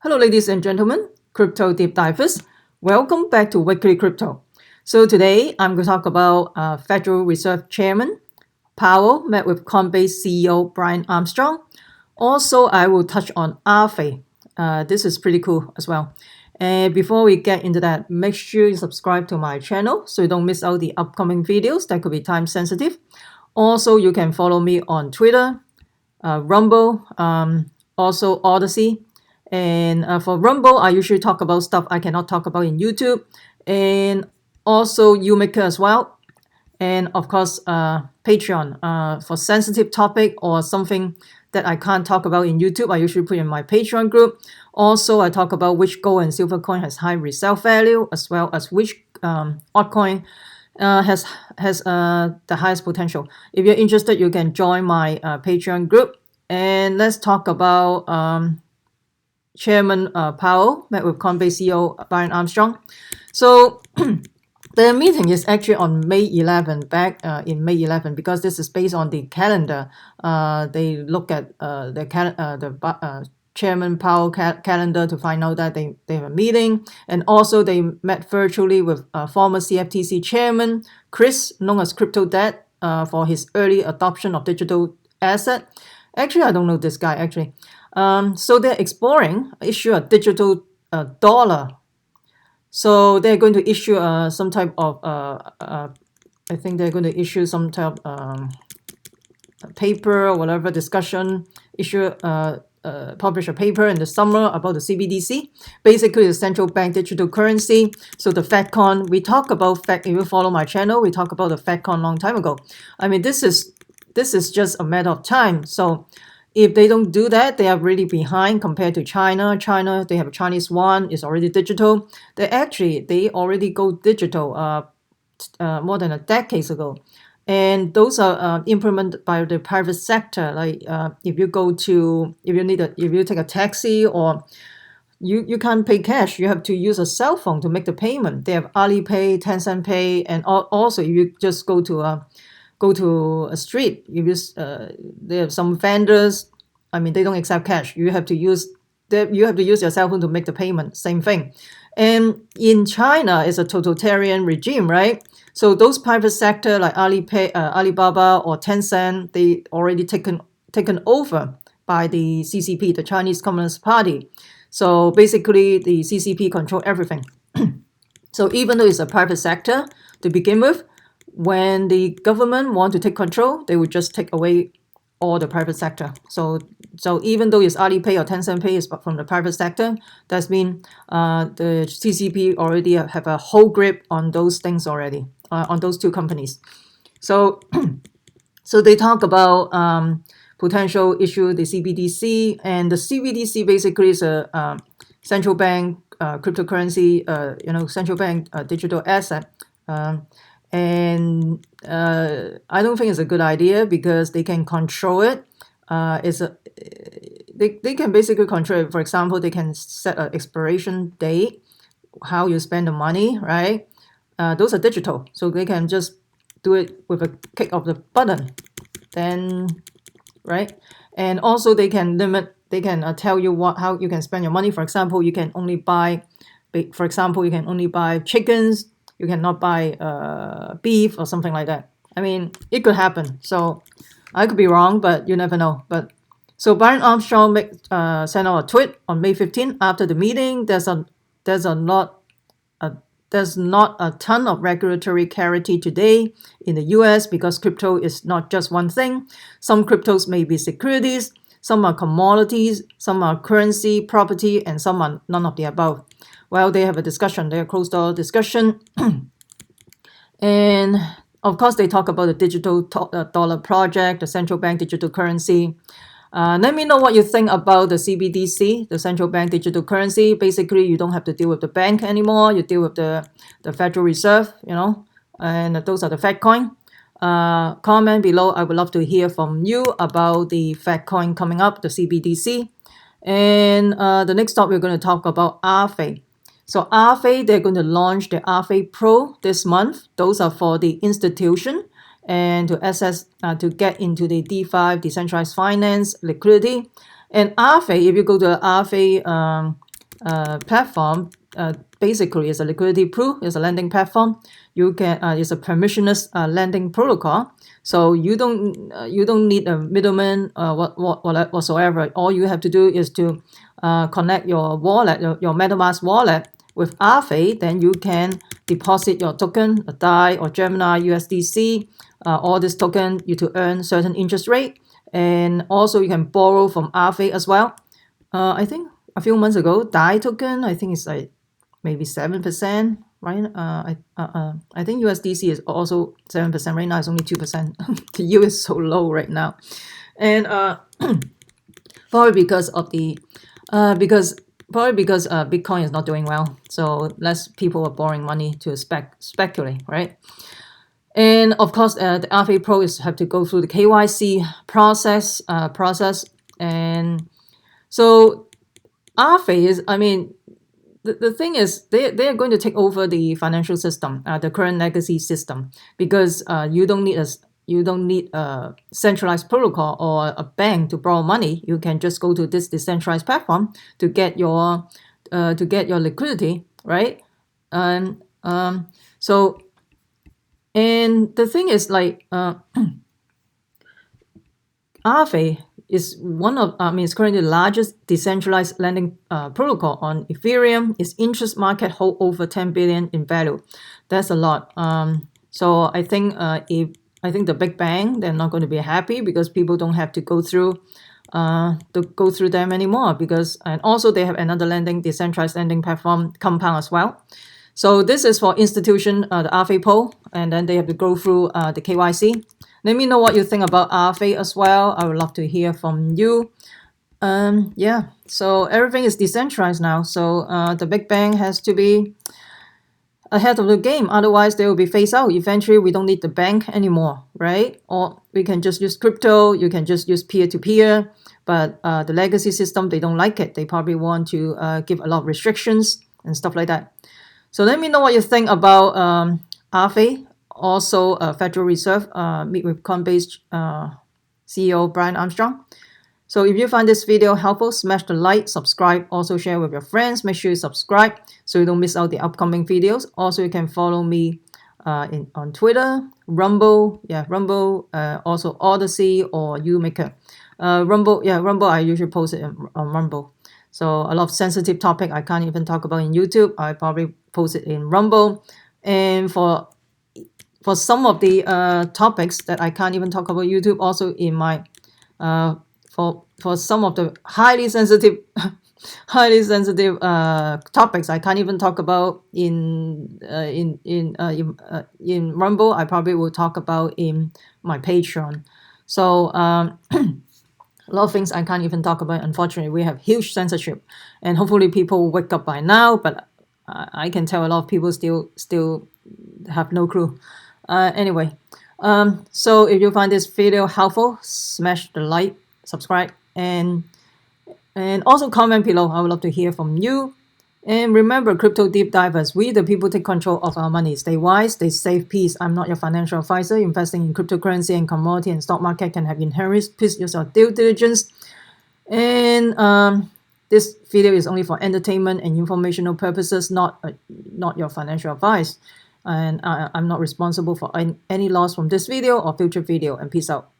Hello, ladies and gentlemen, crypto deep divers. Welcome back to Liquidity Crypto. So today I'm going to talk about Federal Reserve Chairman Powell met with Coinbase CEO Brian Armstrong. Also, I will touch on Aave. This is pretty cool as well. And before we get into that, make sure you subscribe to my channel so you don't miss out the upcoming videos that could be time sensitive. Also, you can follow me on Twitter, Rumble, also Odysee. And for Rumble, I usually talk about stuff I cannot talk about in YouTube. And also Umaker as well. And of course, Patreon for sensitive topic or something that I can't talk about in YouTube. I usually put in my Patreon group. Also, I talk about which gold and silver coin has high resale value, as well as which altcoin has the highest potential. If you're interested, you can join my Patreon group. And let's talk about Chairman Powell met with Coinbase CEO Brian Armstrong. So the meeting is actually on May 11, back in May 11, because this is based on the calendar. They look at the Chairman Powell calendar to find out that they have a meeting. And also they met virtually with former CFTC Chairman Chris, known as Crypto Dad, for his early adoption of digital asset. Actually, I don't know this guy actually. So they're exploring issue a digital dollar. So they're going to issue some type of, I think they're going to issue some type of paper or whatever discussion, publish a paper in the summer about the CBDC, basically the central bank digital currency. So the FedCon, we talk about if you follow my channel, we talk about the FedCon long time ago. I mean, this is just a matter of time. So if they don't do that, they are really behind compared to China. China, they have a Chinese yuan, it's already digital. They already go digital more than a decade ago. And those are implemented by the private sector. Like if you take a taxi or you can't pay cash, you have to use a cell phone to make the payment. They have Alipay, Tencent Pay, and also if you just go to a street, they have some vendors. I mean, they don't accept cash. You have to use your cell phone to make the payment. Same thing. And in China, it's a totalitarian regime, right? So those private sector like Alibaba or Tencent, they already taken over by the CCP, the Chinese Communist Party. So basically, the CCP control everything. So even though it's a private sector to begin with, when the government want to take control, they would just take away all the private sector. So even though it's Alipay or Tencent Pay is from the private sector, that means the CCP already have a whole grip on those things already, on those two companies. So so they talk about potential issue, the CBDC, and the CBDC basically is a central bank cryptocurrency, central bank digital asset. And I don't think it's a good idea because they can control it. They can basically control it. For example, they can set an expiration date, how you spend the money, right? Those are digital, so they can just do it with a click of the button. Then, right? And also they can limit. They can tell you how you can spend your money. For example, you can only buy chickens. You cannot buy beef or something like that. I mean, it could happen. So I could be wrong, but you never know. But so Brian Armstrong sent out a tweet on May 15 after the meeting. There's not a ton of regulatory clarity today in the US because crypto is not just one thing. Some cryptos may be securities, some are commodities, some are currency, property, and some are none of the above. Well, they have a discussion, they are closed-door discussion. And of course, they talk about the digital dollar project, the central bank digital currency. Let me know what you think about the CBDC, the central bank digital currency. Basically, you don't have to deal with the bank anymore. You deal with the Federal Reserve, and those are the FedCoin. Comment below. I would love to hear from you about the FedCoin coming up, the CBDC. And the next stop, we're going to talk about Aave. So Aave, they're going to launch the Aave Pro this month. Those are for the institution and to get into the D5, decentralized finance, liquidity. And Aave, if you go to Aave platform basically is a liquidity proof, is a lending platform. You can it's a permissionless lending protocol. So you don't need a middleman whatsoever. All you have to do is to connect your wallet, your MetaMask wallet with Aave. Then you can deposit your token, a DAI or Gemini USDC, all this token you to earn certain interest rate, and also you can borrow from Aave as well. I think a few months ago, DAI token, I think it's like maybe 7%, right? I think USDC is also 7%. Right now it's only 2%. The yield is so low right now. And probably because of the Bitcoin is not doing well. So less people are borrowing money to speculate, right? And of course, the Aave Pros have to go through the KYC process. And so Aave is, I mean, the thing is, they are going to take over the financial system, the current legacy system, because you don't need a centralized protocol or a bank to borrow money. You can just go to this decentralized platform to get your liquidity, right? And so, and the thing is, like Aave is it's currently the largest decentralized lending protocol on Ethereum. Its interest market hold over 10 billion in value. That's a lot. So I think the big bang, they're not going to be happy because people don't have to go through them anymore, and also they have another decentralized lending platform, Compound, as well. So this is for institution, the Aave poll, and then they have to go through the KYC. Let me know what you think about Aave as well. I would love to hear from you. Yeah, so everything is decentralized now. So the big bang has to be ahead of the game. Otherwise, they will be phased out. Eventually, we don't need the bank anymore, right? Or we can just use crypto. You can just use peer-to-peer. But the legacy system, they don't like it. They probably want to give a lot of restrictions and stuff like that. So let me know what you think about Aave. Also, Federal Reserve, meet with Coinbase CEO Brian Armstrong. So if you find this video helpful, smash the like, subscribe, also share with your friends. Make sure you subscribe so you don't miss out the upcoming videos. Also, you can follow me on Twitter, Rumble, also Odysee or Umaker. Rumble, I usually post it on Rumble. So a lot of sensitive topic I can't even talk about in YouTube. I probably post it in Rumble. And for some of the topics that I can't even talk about YouTube, also in my for some of the highly sensitive topics I can't even talk about in Rumble. I probably will talk about in my Patreon. So a lot of things I can't even talk about. Unfortunately, we have huge censorship, and hopefully people will wake up by now. But I can tell a lot of people still have no clue. Anyway, so if you find this video helpful, smash the like, subscribe, and also comment below. I would love to hear from you. And remember, crypto deep divers, we the people take control of our money. Stay wise, stay safe, peace. I'm not your financial advisor. Investing in cryptocurrency and commodity and stock market can have inherent risk. Please use your due diligence. And this video is only for entertainment and informational purposes, not your financial advice. And I'm not responsible for any loss from this video or future video. And peace out.